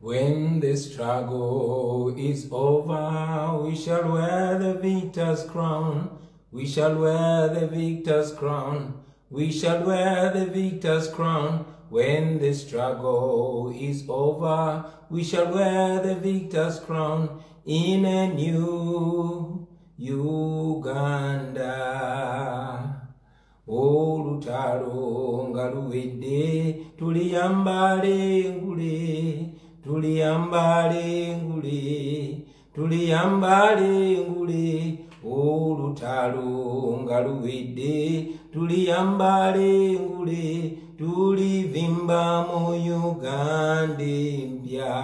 When the struggle is over, we shall wear the victor's crown. We shall wear the victor's crown. We shall wear the victor's crown. When the struggle is over, we shall wear the victor's crown in a new Uganda. Olutalo nga luwedde, tuliyambale ngule, tuliyambale ngule, tuliyambale ngule. Olutalo nga luwedde, tuliyambale ngule, tulivimba mu Uganda empya.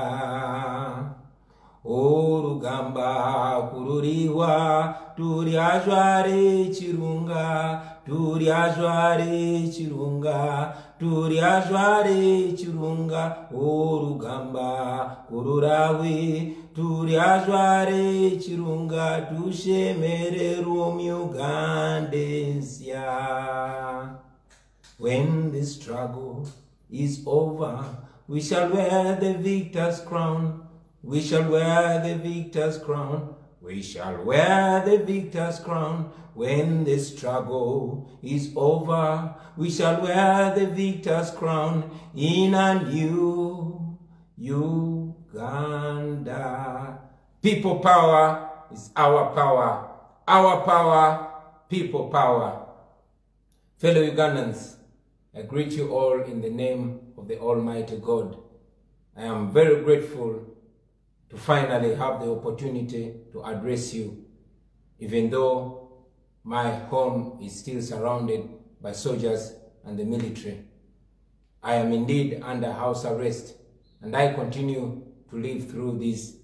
Olugamba kululiwa, tulyajwale kirunga, tulyajwale kirunga, tulyajwale kirunga. Olugamba kululawe, tulyajwale kirunga, tushemererwe mu Uganda ensya. When the struggle is over, we shall wear the victor's crown. We shall wear the victor's crown. We shall wear the victor's crown. When the struggle is over, we shall wear the victor's crown in a new Uganda. People power is our power. Our power, people power. Fellow Ugandans, I greet you all in the name of the Almighty God. I am very grateful to finally have the opportunity to address you, even though my home is still surrounded by soldiers and the military. I am indeed under house arrest, and I continue to live through these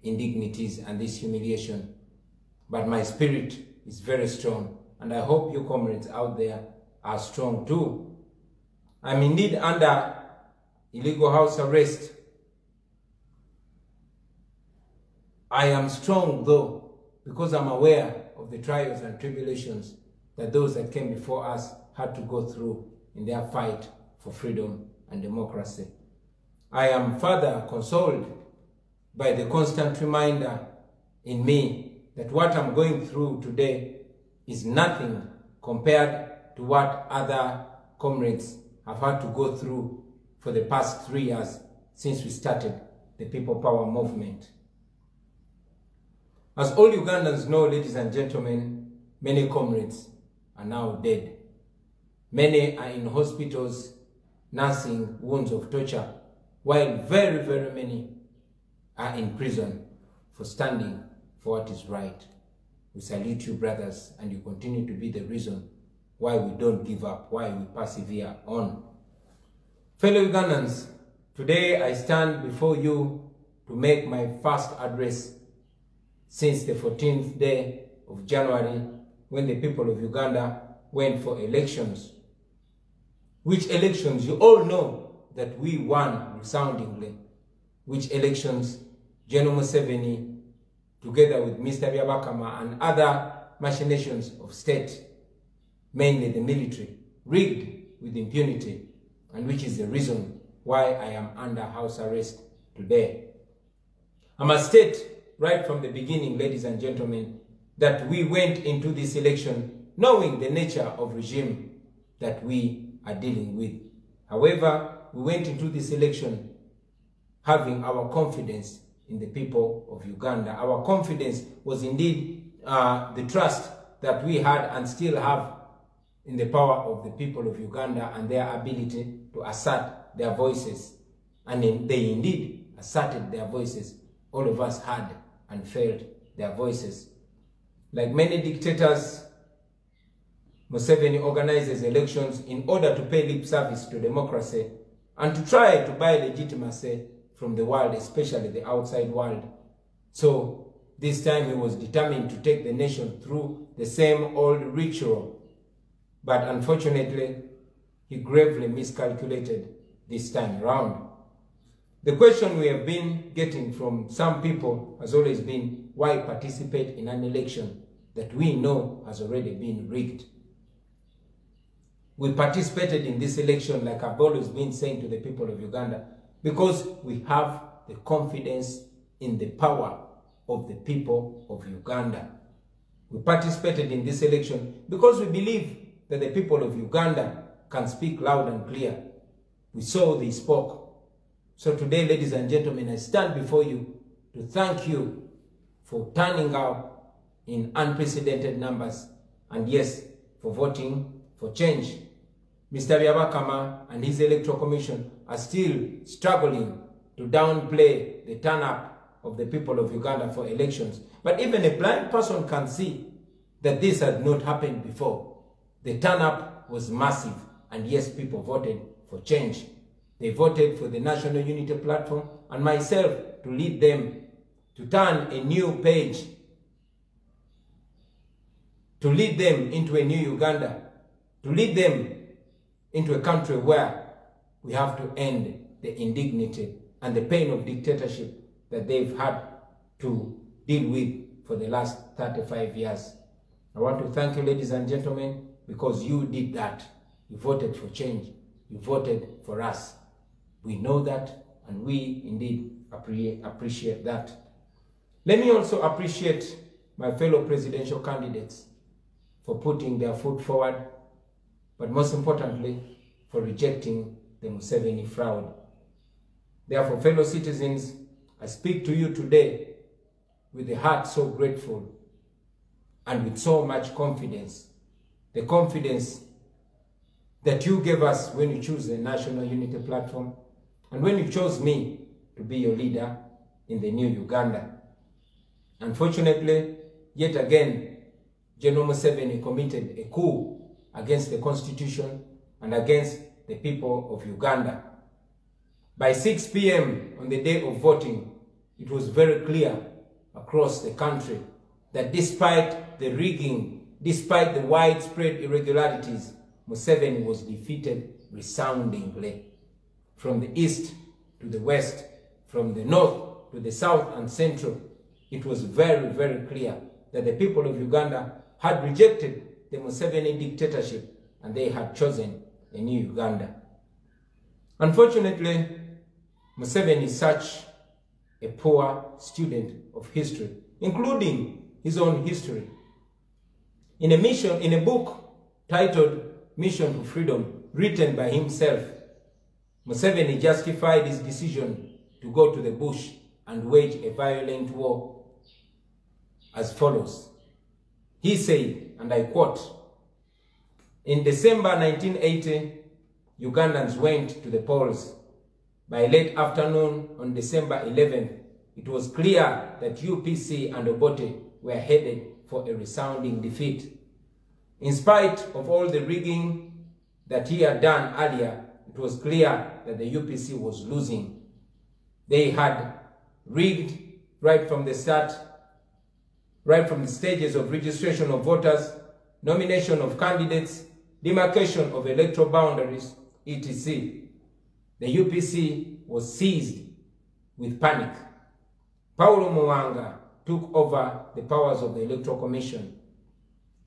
indignities and this humiliation. But my spirit is very strong, and I hope you comrades out there are strong too. I'm indeed under illegal house arrest. I am strong though, because I'm aware of the trials and tribulations that those that came before us had to go through in their fight for freedom and democracy. I am further consoled by the constant reminder in me that what I'm going through today is nothing compared to what other comrades have had to go through for the past 3 years since we started the People Power movement. As all Ugandans know, ladies and gentlemen, many comrades are now dead. Many are in hospitals nursing wounds of torture, while very, very many are in prison for standing for what is right. We salute you, brothers, and you continue to be the reason why we don't give up, why we persevere on. Fellow Ugandans, today I stand before you to make my first address since the 14th day of January, when the people of Uganda went for elections. Which elections you all know that we won resoundingly. Which elections General Museveni, together with Mr. Byabakama and other machinations of state, mainly the military, rigged with impunity, and which is the reason why I am under house arrest today. I must state right from the beginning, ladies and gentlemen, that we went into this election knowing the nature of regime that we are dealing with. However, we went into this election having our confidence in the people of Uganda. Our confidence was indeed the trust that we had and still have in the power of the people of Uganda and their ability to assert their voices. And they indeed asserted their voices. All of us had and felt their voices. Like many dictators, Museveni organizes elections in order to pay lip service to democracy and to try to buy legitimacy from the world, especially the outside world. So this time he was determined to take the nation through the same old ritual. But unfortunately, he gravely miscalculated this time around. The question we have been getting from some people has always been, why participate in an election that we know has already been rigged? We participated in this election, like I've always been saying to the people of Uganda, because we have the confidence in the power of the people of Uganda. We participated in this election because we believe that the people of Uganda can speak loud and clear. We saw they spoke. So today, ladies and gentlemen, I stand before you to thank you for turning out in unprecedented numbers, and yes, for voting for change. Mr. Byabakama and his electoral commission are still struggling to downplay the turn-up of the people of Uganda for elections. But even a blind person can see that this had not happened before. The turn-up was massive, and yes, people voted for change. They voted for the National Unity Platform and myself to lead them to turn a new page, to lead them into a new Uganda, to lead them into a country where we have to end the indignity and the pain of dictatorship that they've had to deal with for the last 35 years. I want to thank you, ladies and gentlemen, because you did that. You voted for change. You voted for us. We know that, and we indeed appreciate that. Let me also appreciate my fellow presidential candidates for putting their foot forward, but most importantly, for rejecting the Museveni fraud. Therefore, fellow citizens, I speak to you today with a heart so grateful and with so much confidence. The confidence that you gave us when you chose the National Unity Platform and when you chose me to be your leader in the new Uganda. Unfortunately, yet again, General Museveni committed a coup against the Constitution and against the people of Uganda. By 6 p.m. on the day of voting, it was very clear across the country that despite the rigging, despite the widespread irregularities, Museveni was defeated resoundingly. From the east to the west, from the north to the south and central, it was very, very clear that the people of Uganda had rejected the Museveni dictatorship and they had chosen a new Uganda. Unfortunately, Museveni is such a poor student of history, including his own history. In a book titled Mission to Freedom, written by himself, Museveni justified his decision to go to the bush and wage a violent war as follows. He said, and I quote, "In December 1980, Ugandans went to the polls. By late afternoon on December 11th, it was clear that UPC and Obote were headed for a resounding defeat. In spite of all the rigging that he had done earlier, it was clear that the UPC was losing. They had rigged right from the start, right from the stages of registration of voters, nomination of candidates, demarcation of electoral boundaries, etc. The UPC was seized with panic. Paulo Muwanga took over the powers of the Electoral Commission.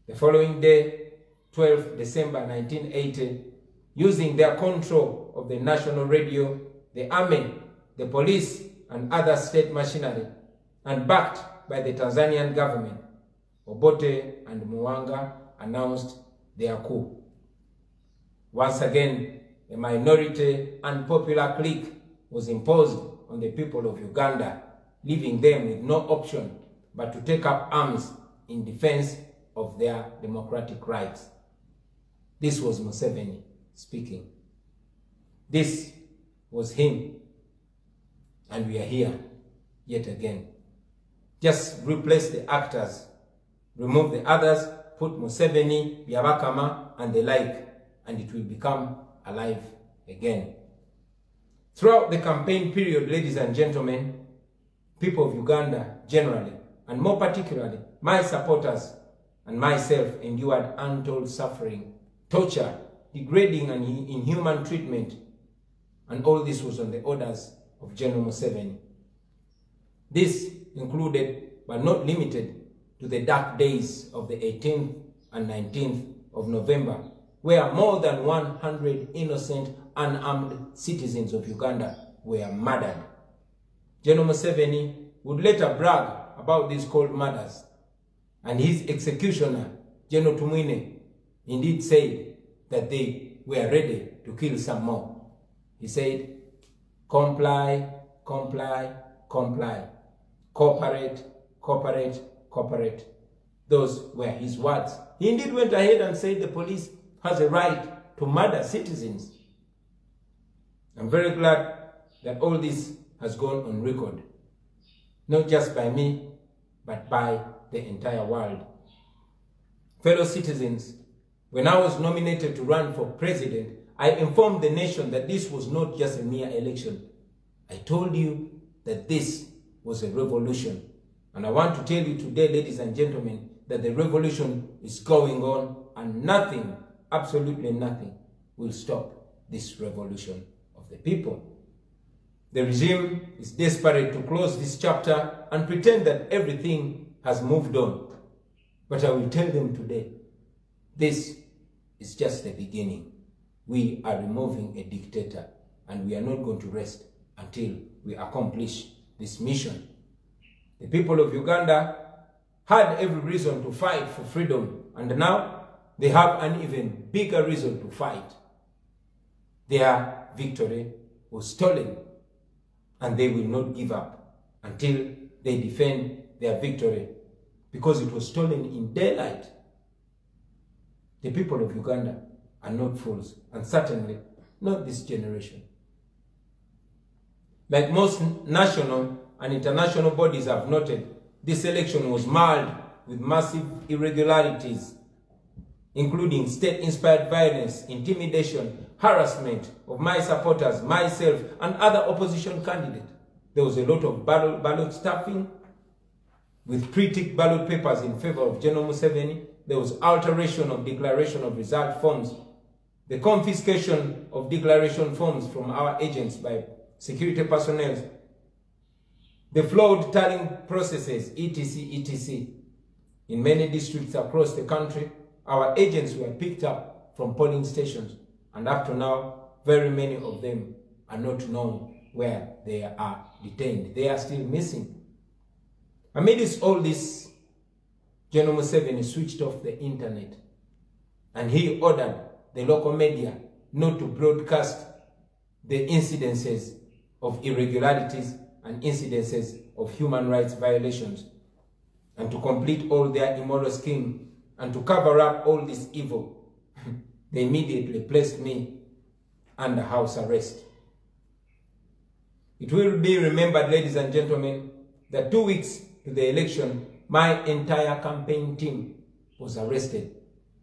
The following day, 12 December 1980, using their control of the national radio, the army, the police, and other state machinery, and backed by the Tanzanian government, Obote and Muwanga announced their coup. Once again, a minority unpopular clique was imposed on the people of Uganda, leaving them with no option but to take up arms in defense of their democratic rights. This was Museveni speaking. This was him. And we are here yet again. Just replace the actors, remove the others, put Museveni, Byabakama, and the like, and it will become alive again. Throughout the campaign period, ladies and gentlemen, people of Uganda generally, and more particularly, my supporters and myself endured untold suffering, torture, degrading and inhuman treatment, and all this was on the orders of General Museveni. This included, but not limited to, the dark days of the 18th and 19th of November, where more than 100 innocent, unarmed citizens of Uganda were murdered. General Museveni would later brag about these cold murders, and his executioner, General Tumwine, indeed said that they were ready to kill some more. He said, comply, comply, comply, cooperate, cooperate, cooperate. Those were his words. He indeed went ahead and said the police has a right to murder citizens. I'm very glad that all this has gone on record, not just by me, but by the entire world. Fellow citizens, when I was nominated to run for president, I informed the nation that this was not just a mere election. I told you that this was a revolution. And I want to tell you today, ladies and gentlemen, that the revolution is going on, and nothing, absolutely nothing, will stop this revolution of the people. The regime is desperate to close this chapter and pretend that everything has moved on. But I will tell them today, this is just the beginning. We are removing a dictator, and we are not going to rest until we accomplish this mission. The people of Uganda had every reason to fight for freedom, and now they have an even bigger reason to fight. Their victory was stolen, and they will not give up until they defend their victory, because it was stolen in daylight. The people of Uganda are not fools, and certainly not this generation. Like most national and international bodies have noted, this election was marred with massive irregularities, including state-inspired violence, intimidation, harassment of my supporters, myself, and other opposition candidates. There was a lot of ballot stuffing with pre-ticked ballot papers in favor of General Museveni. There was alteration of declaration of result forms, the confiscation of declaration forms from our agents by security personnel, the flawed tallying processes, etc., etc. In many districts across the country, our agents were picked up from polling stations, and up to now, very many of them are not known where they are detained. They are still missing. Amidst all this, General Museveni switched off the internet, and he ordered the local media not to broadcast the incidences of irregularities and incidences of human rights violations. And to complete all their immoral scheme and to cover up all this evil, they immediately placed me under house arrest. It will be remembered, ladies and gentlemen, that 2 weeks to the election, my entire campaign team was arrested.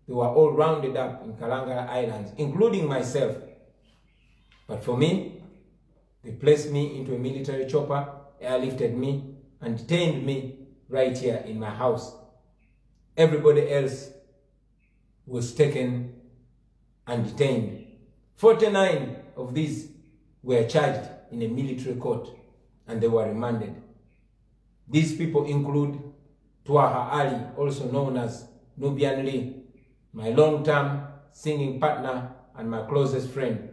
They were all rounded up in Kalangala Islands, including myself. But for me, they placed me into a military chopper, airlifted me, and detained me right here in my house. Everybody else was taken and detained. 49 of these were charged in a military court, and they were remanded. These people include Twaha Ali, also known as Nubian Lee, my long-term singing partner and my closest friend.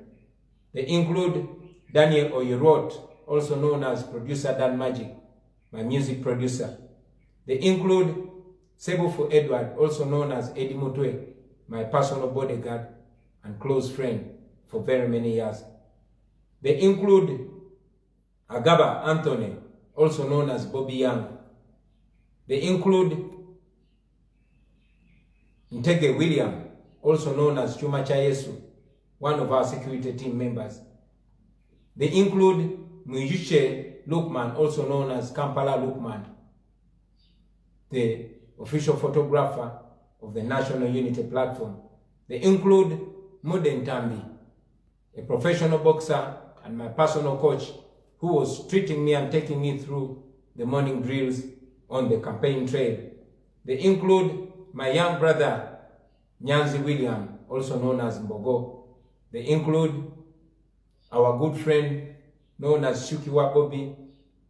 They include Daniel Oyerot, also known as Producer Dan Magic, my music producer. They include Sebufu Edward, also known as Eddie Mutwe, my personal bodyguard and close friend for very many years. They include Agaba Anthony, also known as Bobby Young. They include Ntege William, also known as Chuma Chayesu, one of our security team members. They include Mugisha Lukman, also known as Kampala Lukman, the official photographer of the National Unity Platform. They include Muden Tambi, a professional boxer and my personal coach who was treating me and taking me through the morning drills on the campaign trail. They include my young brother, Nyanzi William, also known as Mbogo. They include our good friend, known as Shukiwa Bobi.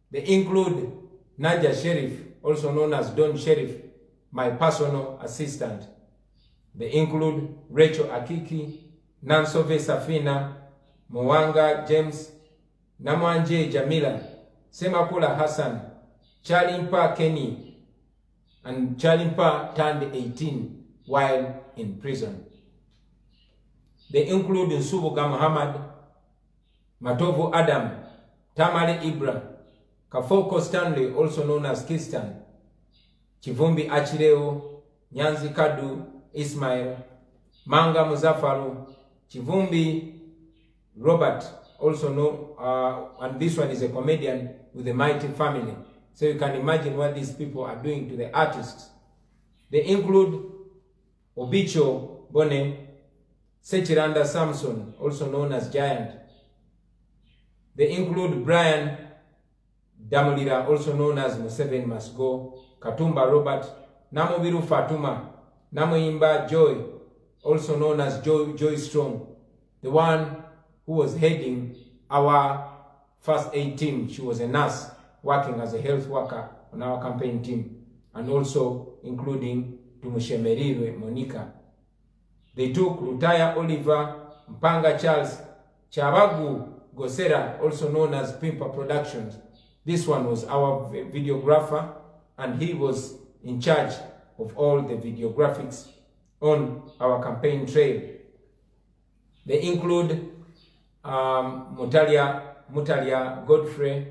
They include Naja Sheriff, also known as Don Sheriff, my personal assistant. They include Rachel Akiki, Nansove Safina, Mwanga James, Namwanje Jamila, Semakula Hassan, Chalimpa Kenny, and Chalimpa turned 18 while in prison. They include Nsubuga Muhammad, Matovu Adam, Tamale Ibra, Kafoko Stanley, also known as Kistan, Chivumbi Achileo, Nyanzi Kadu, Ismail, Manga Muzafaru, Chivumbi Robert, also known, and this one is a comedian with the Mighty Family. So you can imagine what these people are doing to the artists. They include Obicho Bone, Sechiranda Samson, also known as Giant. They include Brian Damulira, also known as Museveni Must Go, Katumba Robert, Namubiru Fatuma, Namuimba Joy, also known as Joy Strong, the one who was heading our first aid team. She was a nurse working as a health worker on our campaign team, and also including Tumushemerirwe Monica. They took Lutaya Oliver, Mpanga Charles, Chabagu Gosera, also known as Pimpa Productions. This one was our videographer, and he was in charge of all the videographics on our campaign trail. They include Mutalia Godfrey,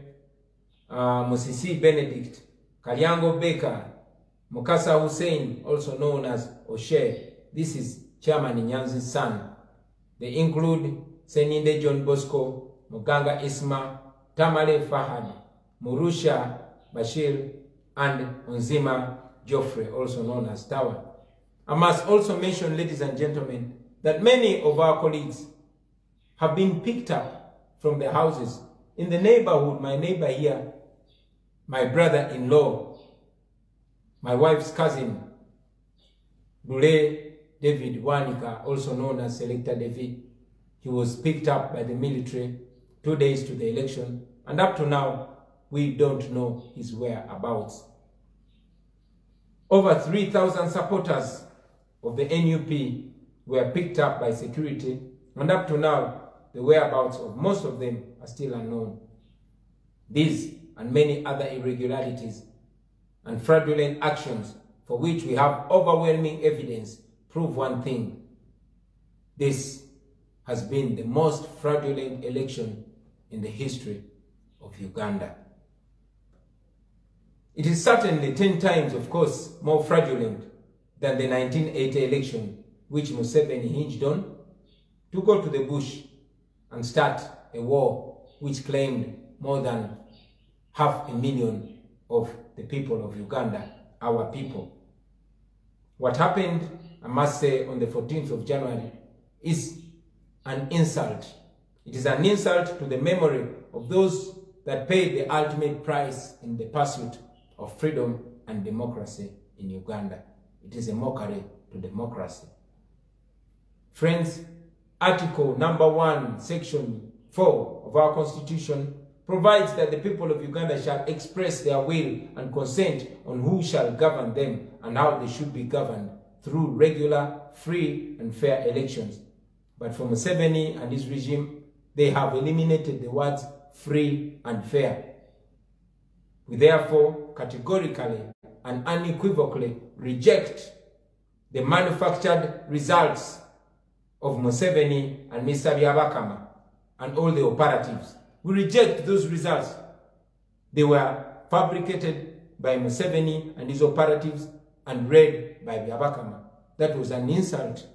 Musisi Benedict, Kalyango Baker, Mukasa Hussein, also known as Oshe. This is Chairman Nyanzi's son. They include Seninde John Bosco, Muganga Isma, Tamale Fahad, Murusha Bashir, and Onzima Geoffrey, also known as Tawa. I must also mention, ladies and gentlemen, that many of our colleagues have been picked up from the houses. In the neighborhood, my neighbor here, my brother-in-law, my wife's cousin, Dule David Wanika, also known as Selector David, he was picked up by the military 2 days to the election, and up to now, we don't know his whereabouts. Over 3,000 supporters of the NUP were picked up by security, and up to now, the whereabouts of most of them are still unknown. These and many other irregularities and fraudulent actions for which we have overwhelming evidence prove one thing. This has been the most fraudulent election in the history of Uganda. It is certainly 10 times, of course, more fraudulent than the 1980 election, which Museveni hinged on to go to the bush and start a war which claimed more than 500,000 of the people of Uganda, our people. What happened, I must say, on the 14th of January is an insult. It is an insult to the memory of those that paid the ultimate price in the pursuit of freedom and democracy in Uganda. It is a mockery to democracy. Friends, Article number 1, Section 4 of our Constitution provides that the people of Uganda shall express their will and consent on who shall govern them and how they should be governed through regular, free, and fair elections. But for Museveni and his regime, they have eliminated the words free and fair. We therefore categorically and unequivocally reject the manufactured results of Museveni and Mr. Byabakama and all the operatives. We reject those results. They were fabricated by Museveni and his operatives and read by Byabakama. That was an insult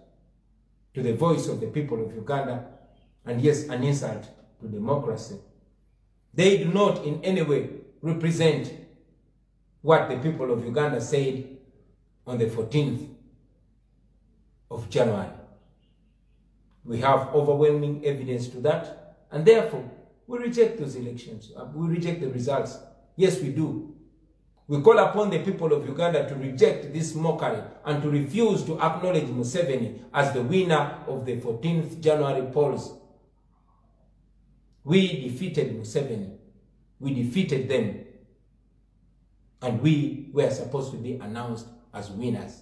to the voice of the people of Uganda, and yes, an insult to democracy. They do not in any way represent what the people of Uganda said on the 14th of January. We have overwhelming evidence to that, and therefore we reject those elections. We reject the results. Yes, we do. We call upon the people of Uganda to reject this mockery and to refuse to acknowledge Museveni as the winner of the 14th January polls. We defeated Museveni. We defeated them. And we were supposed to be announced as winners.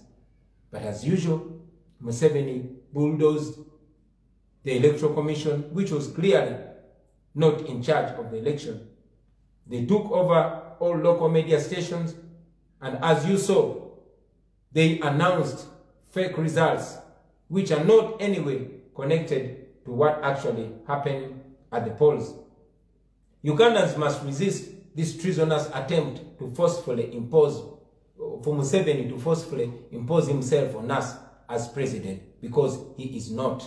But as usual, Museveni bulldozed the Electoral Commission, which was clearly not in charge of the election. They took over all local media stations, and as you saw, they announced fake results which are not anyway connected to what actually happened at the polls. Ugandans must resist this treasonous attempt to forcefully impose, for Museveni to forcefully impose himself on us as president, because he is not.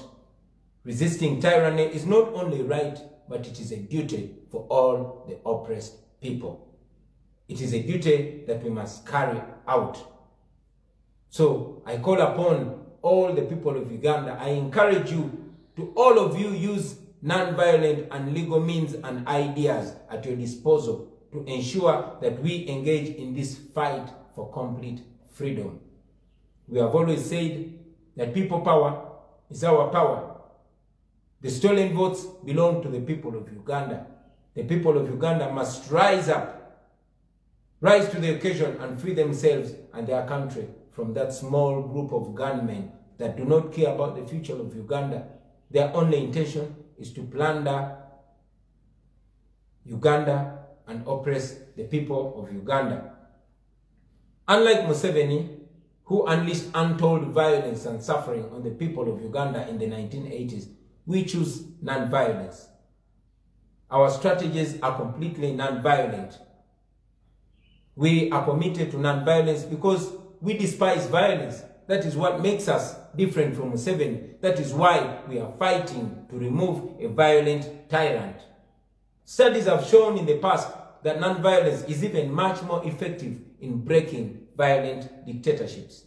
Resisting tyranny is not only right, but it is a duty for all the oppressed people. It is a duty that we must carry out. So I call upon all the people of Uganda, I encourage you to all of you use non-violent and legal means and ideas at your disposal to ensure that we engage in this fight for complete freedom. We have always said that people power is our power. The stolen votes belong to the people of Uganda. The people of Uganda must rise up, rise to the occasion and free themselves and their country from that small group of gunmen that do not care about the future of Uganda. Their only intention is to plunder Uganda and oppress the people of Uganda. Unlike Museveni, who unleashed untold violence and suffering on the people of Uganda in the 1980s, we choose non-violence. Our strategies are completely non-violent. We are committed to non-violence because we despise violence. That is what makes us different from Museveni. That is why we are fighting to remove a violent tyrant. Studies have shown in the past that non-violence is even much more effective in breaking violent dictatorships.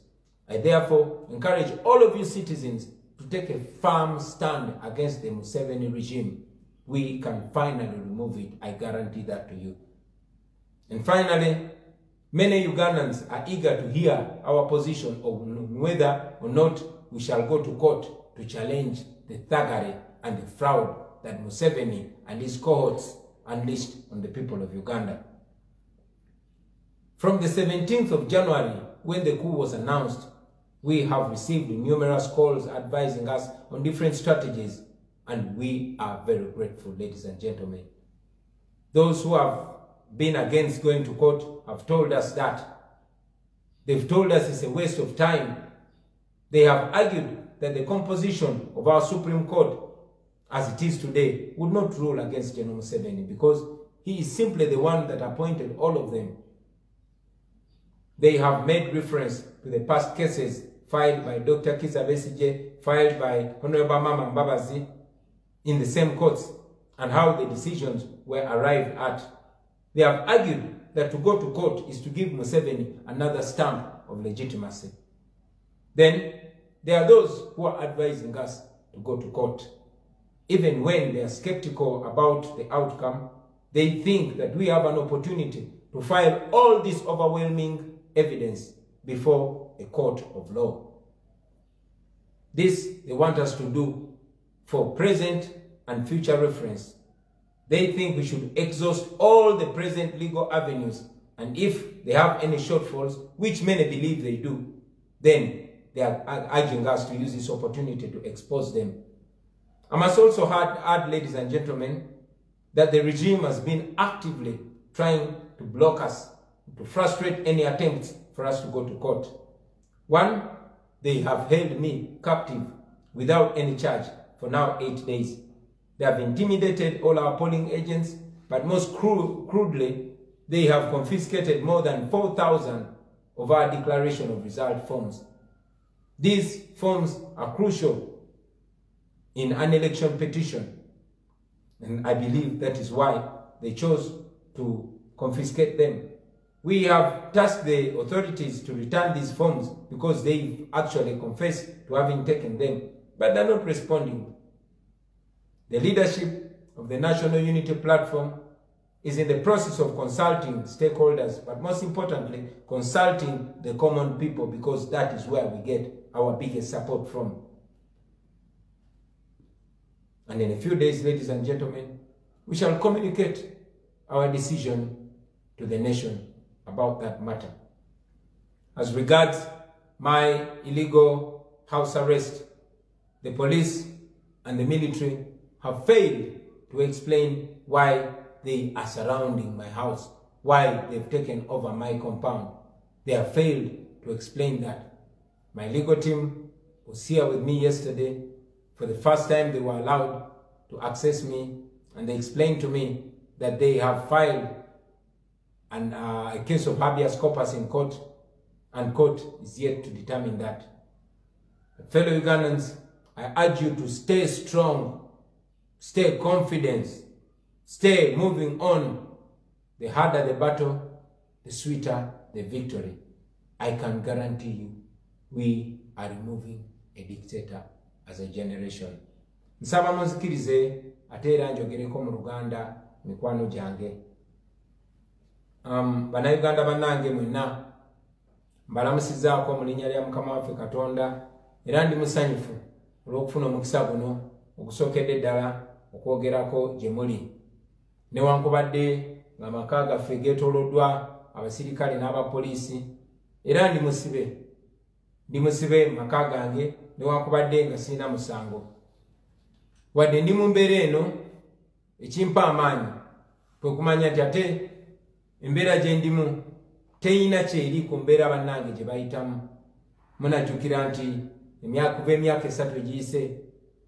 I therefore encourage all of you citizens to take a firm stand against the Museveni regime. We can finally remove it. I guarantee that to you. And finally, many Ugandans are eager to hear our position on whether or not we shall go to court to challenge the thuggery and the fraud that Museveni and his cohorts unleashed on the people of Uganda. From the 17th of January, when the coup was announced, we have received numerous calls advising us on different strategies, and we are very grateful, ladies and gentlemen. Those who have been against going to court have told us that. They've told us it's a waste of time. They have argued that the composition of our Supreme Court, as it is today, would not rule against General Museveni because he is simply the one that appointed all of them. They have made reference to the past cases filed by Dr. Kizza Besigye, filed by Honorable Mama Mbabazi in the same courts, and how the decisions were arrived at. They have argued that to go to court is to give Museveni another stamp of legitimacy. Then there are those who are advising us to go to court. Even when they are skeptical about the outcome, they think that we have an opportunity to file all this overwhelming evidence before a court of law. This they want us to do for present and future reference. They think we should exhaust all the present legal avenues, and if they have any shortfalls, which many believe they do, then they are urging us to use this opportunity to expose them. I must also add, ladies and gentlemen, that the regime has been actively trying to block us, to frustrate any attempts for us to go to court. One, they have held me captive without any charge for now 8 days. They have intimidated all our polling agents, but most crudely, they have confiscated more than 4,000 of our declaration of result forms. These forms are crucial in an election petition, and I believe that is why they chose to confiscate them. We have tasked the authorities to return these forms because they actually confessed to having taken them, but they're not responding. The leadership of the National Unity Platform is in the process of consulting stakeholders, but most importantly, consulting the common people, because that is where we get our biggest support from. And in a few days, ladies and gentlemen, we shall communicate our decision to the nation about that matter. As regards my illegal house arrest, the police and the military have failed to explain why they are surrounding my house, why they've taken over my compound. They have failed to explain that. My legal team was here with me yesterday. For the first time, they were allowed to access me, and they explained to me that they have filed a case of habeas corpus in court, and court is yet to determine that. Fellow Ugandans, I urge you to stay strong, stay confident, stay moving on. The harder the battle, the sweeter the victory. I can guarantee you, we are removing a dictator as a generation. Nsaba muzikirize ate era njogereko mu Luganda mikwano gyange. Bannayuganda bannange mwenna mbalamusizaako mu linnya lya Mukama waffe Katonda, era ndi musanyufu olw'okufuna omukisa guno ogusookedde ddala okwogerako gye muli. Newankubadde ng'amaka gaffe geetooloddwa abasirikale n'abapoliisi, era ndi musibe mu maka gange newankubadde nga sirina musango. Wadde ndi mu mbeera eno, ekimpa amaanyi kwe kumanya nti ate embeera gye ndimu teyina kyeri ku mbeera bannange gye bayitamu. Munajjukira nti kuva emyaka 3 egiyise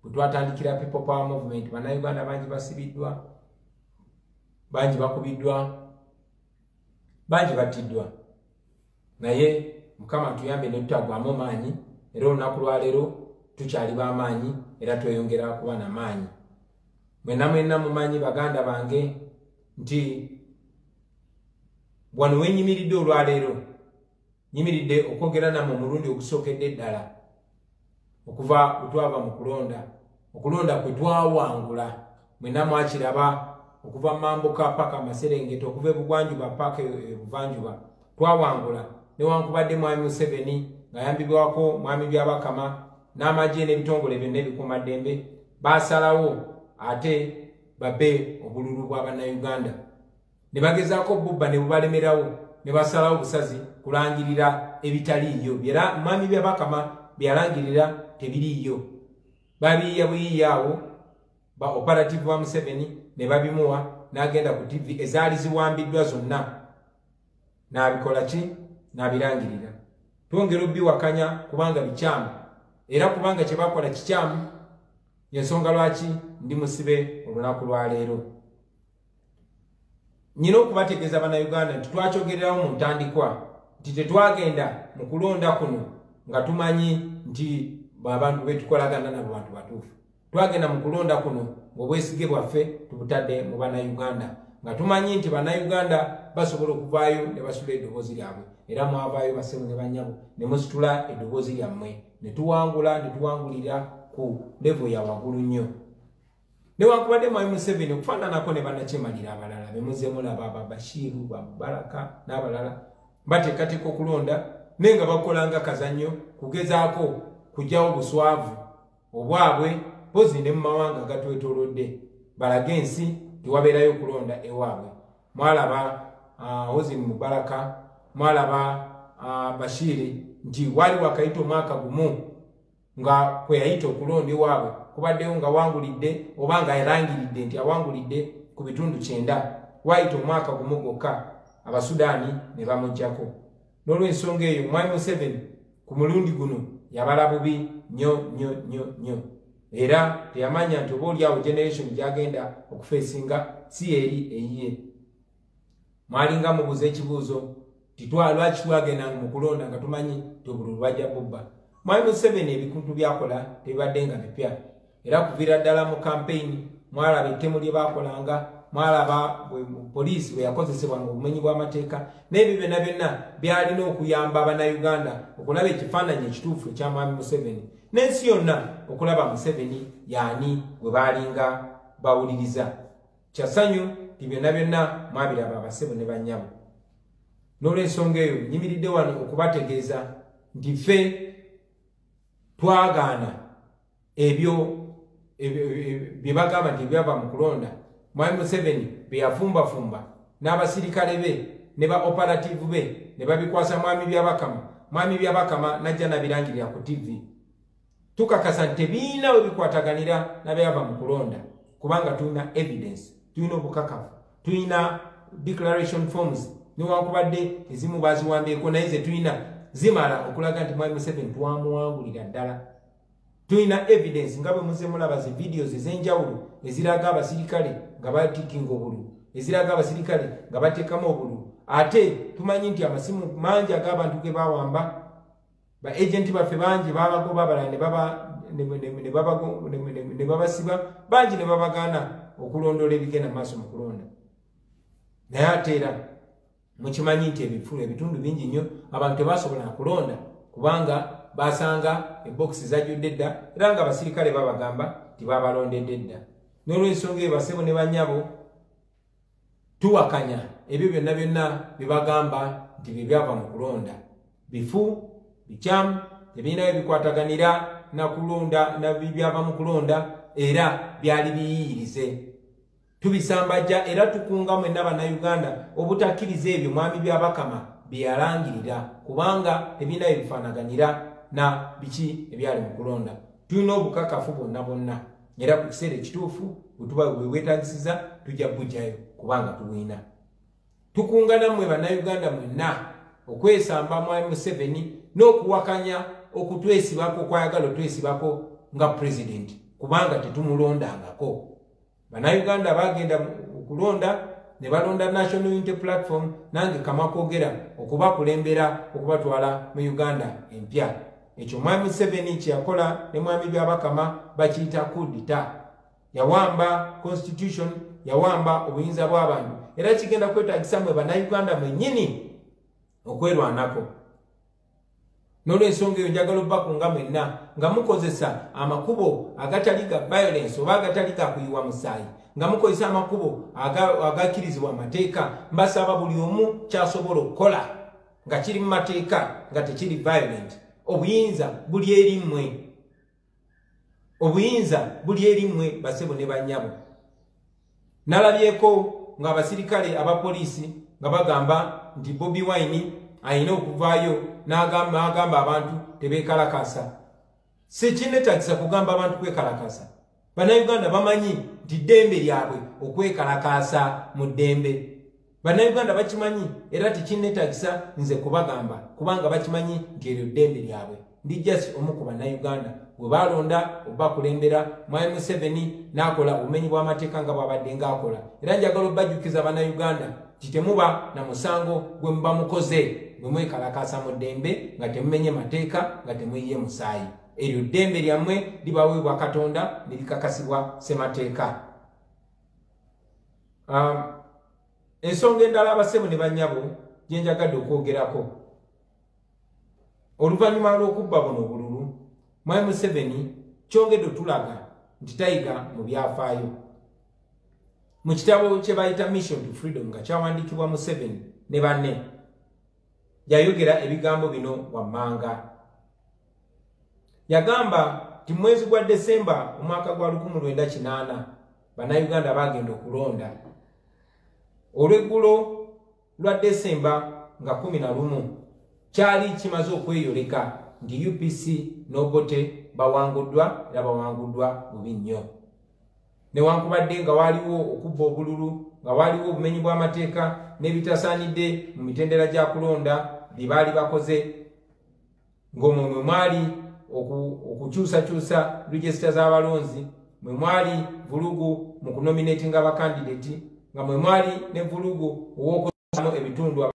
bwe twatandikira People Power Movement, bannayuganda bangi basibiddwa, bangi bakubiddwa, bangi battiddwa. Naye Mukama tuyambe ne tutagwamu maanyi, era olunaku lwa leero tukyali b'amaanyi era tweyongera kuba n'amaanyi. Mwenna mumanyi baganda bange nti wano wenyimiridde olwaleero, nyimiridde okwogera nammwe omulundi ogusookedde ddala okuva bwe mu okulonda kwe twawangula. Mwenna mwakiraba okuva mu Mambuka paka Maserengeta, okuva ebugwanjuba paka ebuvanjuba twawangula. Newankubadde Mwami Museveni ng'ayambibwako Mwami Byabakama n'amagye n'ebitongole byonna ebikuumaddembe baasalawo ate babe obululu bw'Abannayuganda. Ne bagezaako bubba ne bubalemerawo, ne basalawo busazi kulangirira ebitaliiyo. Mwami Byabakama byalangirira tebiriiyo. Babiyiya buyiyaawo ba operative wa Museveni ne babimuwa, n'agenda ku TV ezaali ziwambiddwa zonna n'abikola ki? N'abirangirira. Twongera obbiwakanya kubanga bikyamu, era kubanga kye bakola kikyamu. Yensonga lwaki ndi musibe olunaku lwa leero. Nyina okubategeeza Bannayuganda nti twakyogererawo mu ntandikwa nti tetwagenda mu kulonda kuno nga tumanyi nti abantu betukolagana nabo bantu batuufu. Twagenda mu kulonda kuno ng'obwesige bwaffe tubutadde mu Bannayuganda, nga tumanyi nti Bannayuganda basobola okuvaayo ne basitula eddoboozi lyabwe, era mwavaayo bassebo ne bannyabo ne musitula eddoboozi lyammwe ne tuwangulira ku level ya waggulu nnyo. Newankubadde Mwami Museveni okufaananako ne bannakyemalira abalala be muze mulaba Babashiru, Babaraka n'abalala bateekateeka okulonda naye nga bakolanga kazannyo kugezaako kugyawo buswavu obwabwe pozi ne mu mawanga gatwetoolodde balage ensi tewabeerayo okulonda ewaabwe. Mwalaba Hosni Mubaraka, mwalaba Bashiri nti wali wakayita omwaka gumu nga kwe yayita okulonda ewaabwe kubaddeyo nga wangulidde oba nga yalangiridde nti awangulidde ku bitundu 9, wayita omwaka gumu gwokka Abasudaani ne bamuggyako. N'olw'ensonga eyo Mwami Museveni ku mulundi guno yabala bubi nnyo, era teyamanya nti obaolyawo generation gyagenda okufeesinga si eri eyiye. Mwalinga mubuuza ekibuuzo nti lwaki twagendanga mu kulonda nga tumanyi nti obululu bajja bubba. Mwami Museveni ebikuntu byakola tebibadde nga bipya, era kuviira ddala mu campaign mwalaba ettemu lye baakolanga, mwalaba poliisi bwe yakozesebwa mu bumenyi bw'amateeka, n'ebyo byonna byalina okuyamba Abannayuganda okulaba ekifaananyi ekituufu ekya Mwami Museveni, n'ensi yonna okulaba Museveni yaani bwe baalinga bawuliriza. Kyasanyu nti byonna mwabiraba abassebo ne bannyabo. N'olw'ensonga eyo nyimiridde wano okubategeeza nti ffe twagaana ebyo bye bagamba nti byava mu kulonda. Mwami Museveni bye yafumbafumba n'abasirikale be ne ba operative be ne babikwasa Mwami Byabakama. Mwami Byabakama najja nabirangirira ku TV. Tukakasa nti tebiina we bikwataganira n'abyava mu kulonda. kubanga tulina evidence, tulina obukakafu, tulina declaration forms newankubadde ezimu baziwambieko naye ze tulina zimala okulaga nti mwami Museveni twamuwangulira ddala. Tulina evidence nga bwe muze mulaba zi videos ez'enjawulo eziraga abasirikale nga batikinga obulu, eziraga abasirikale nga bateekamu obulu. Ate tumanyi nti amasimu mangi ag'abantu ge bawamba, ba agenti baffe bangi babagoba abalala ne babasiba, bangi ne babagaana okulondola ebigenda maaso mu kulonda. Naye ate era mukimanyi nti ebitundu bingi nnyo abantu tebasobola kulonda kubanga basanga ebokisi zajjudde dda era nga abasirikale babagamba tibabalondedde dda. N'olw'ensonga eyo basebo ne bannyabo tuwakanya ebyo byonna bye bagamba nti bye byava mu kulonda. Bifu, bikyamu, tebirina bikwataganira na kulonda na byava mu kulonda era byali biyiyirize. Tubisambajja era tukunga mwenna bannayuganda obutakkiriza ebyo mwami byabakama bye yalangirira kubanga tebirina bifaanaganira na biki ebyali mu kulonda. Tulina obukakafu bonna era ku kiseera ekituufu bwetuba bwetagisiza tujja bujjayo kubanga tubwina. Tukunga nammwe bannayuganda mwenna okwesamba mwami Museveni n'okuwakanya okutwesibako kwayagala otwesibako nga president kubanga tetumulondangako. Bannayuganda bagenda okulonda ne balonda National Unity Platform nange kamakwogera okubakulembera okubatwala mu Uganda empya. Ekyo mwami Museveni kyeyakola ne mwami byabakama bakiyita kudita. Yawamba constitution, yawamba obuyinza bw'abantu era kigenda kwetagisa mwe bannayuganda mwennyini okwerwanako. N'olw'ensonga eyo njagala obbakunga mwenna nga mukozesa amakubo agatali ga violence oba agatali ga kuyiwa musaayi, nga mukozesa amakubo agakkirizibwa amateeka, mbasaba buli omu kyasobola okukola nga kiri mu mateeka nga tekiri violent. Obuyinza buli erimmwe, obuyinza buli erimmwe basebo ne bannyabo. Nalabyeko nga abasirikale abapoliisi nga bagamba nti Bobi Wine ayina okuvaayo n'agamba abantu tebeekalakasa. Si kinetagisa kugamba abantu kwekalakasa. Bannayuganda bamanyi nti ddembe lyabwe okwekalakasa mu ddembe. Bannayuganda bakimanyi era tekinetagisa nze kubagamba kubanga bakimanyi nti eryo ddembe lyabwe. Ndi just omu ku bannayuganda gwe balonda obbakulembera mwami Museveni n'akola obumenyi bw'amateeka nga bw'abadde ng'akola. Era njagala obbajjukiza bannayuganda kitemuba na musango gwe muba mukoze bwe mwekalakasa mu ddembe nga temumenye mateeka nga temuyiye musaayi. Eryo ddembe lyammwe libaweebwa Katonda ne likakasibwa ssemateeka. Ensonga endala abasebo ne bannyabo gye njagadde okwogerako. Oluvannyuma lw'okubba buno obululu, mwami Museveni kyongedde otulaga nti tayiga mu byafaayo. Mu kitabo kye bayita Mission to Freedom nga kyawandiikibwa Museveni ne banne yayogera ebigambo bino wammanga. Yagamba ti mwezi gwa Desemba omwaka gwa 1980 bannayuganda bagenda okulonda. Olweggulo lwa Desemba nga 11 kyali kimaze okweyoleka nti UPC n'Obote bawanguddwa era bawanguddwa bubi nnyo. Newankubadde nga waliwo okubba obululu, nga waliwo obumenyi bw'amateeka n'ebitasaanidde mu mitendera gya kulonda bye baali bakoze, ng'omwo mwe mwali okukyusakyusa register z'abalonzi, mwe mwali vulugu mu kunominatinga abakandidati, nga mwe mwali ne vulugu ow'okuzzaamu ebitundu